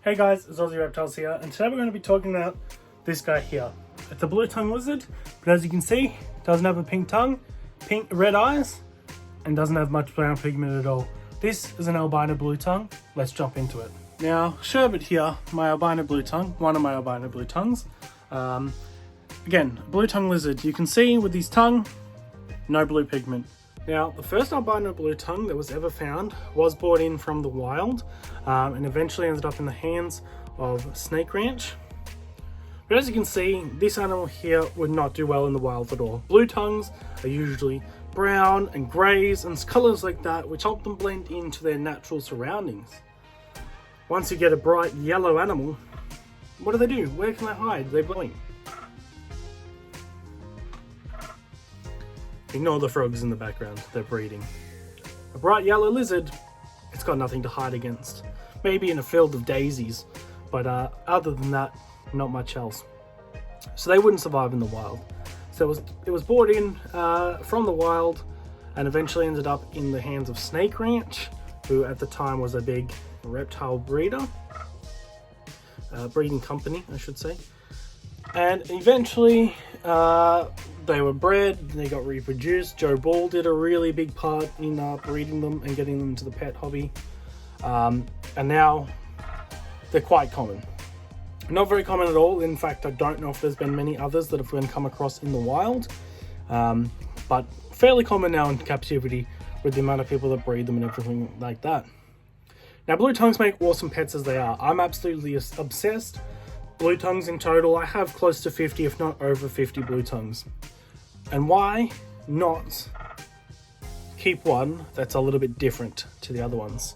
Hey guys, it's Aussie Reptiles here, and today we're going to be talking about this guy here. It's a blue tongue lizard, but as you can see, it doesn't have a pink tongue, red eyes, and doesn't have much brown pigment at all. This is an albino blue tongue. Let's jump into it. Now, Sherbet here, my albino blue tongue, one of my albino blue tongues. Again, blue tongue lizard. You can see with his tongue, no blue pigment. Now, the first albino blue tongue that was ever found was brought in from the wild and eventually ended up in the hands of Snake Ranch. But as you can see, this animal here would not do well in the wild at all. Blue tongues are usually brown and greys and colours like that, which help them blend into their natural surroundings. Once you get a bright yellow animal, what do? Where can they hide? They're blowing. Ignore the frogs in the background, they're breeding. A bright yellow lizard, it's got nothing to hide against. Maybe in a field of daisies, but other than that, not much else. So they wouldn't survive in the wild. So it was brought in from the wild and eventually ended up in the hands of Snake Ranch, who at the time was a big reptile breeding company, I should say. And eventually, they were bred, they got reproduced. Joe Ball did a really big part in breeding them and getting them into the pet hobby. And now they're quite common. Not very common at all. In fact, I don't know if there's been many others that have been come across in the wild. But fairly common now in captivity with the amount of people that breed them and everything like that. Now, blue tongues make awesome pets as they are. I'm absolutely obsessed. Blue tongues in total, I have close to 50, if not over 50 blue tongues. And why not keep one that's a little bit different to the other ones?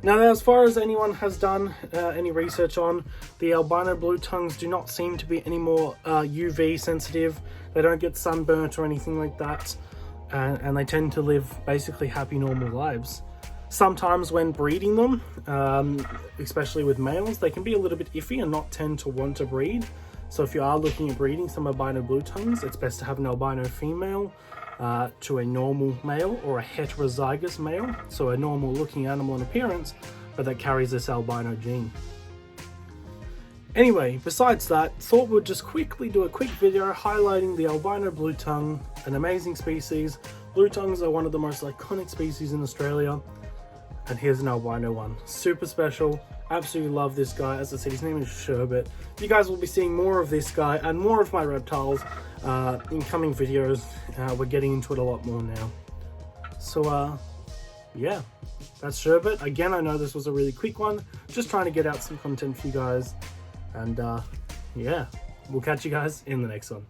Now, as far as anyone has done any research on, the albino blue tongues do not seem to be any more UV sensitive. They don't get sunburnt or anything like that. And they tend to live basically happy, normal lives. Sometimes when breeding them, especially with males, they can be a little bit iffy and not tend to want to breed. So if you are looking at breeding some albino blue tongues, it's best to have an albino female to a normal male or a heterozygous male. So a normal looking animal in appearance, but that carries this albino gene. Anyway, besides that, thought we'd just quickly do a quick video highlighting the albino blue tongue, an amazing species. Blue tongues are one of the most iconic species in Australia. And here's an albino one. Super special. Absolutely love this guy. As I said, his name is Sherbet. You guys will be seeing more of this guy and more of my reptiles in coming videos. We're getting into it a lot more now. So, yeah, that's Sherbet. Again, I know this was a really quick one. Just trying to get out some content for you guys. And, yeah, we'll catch you guys in the next one.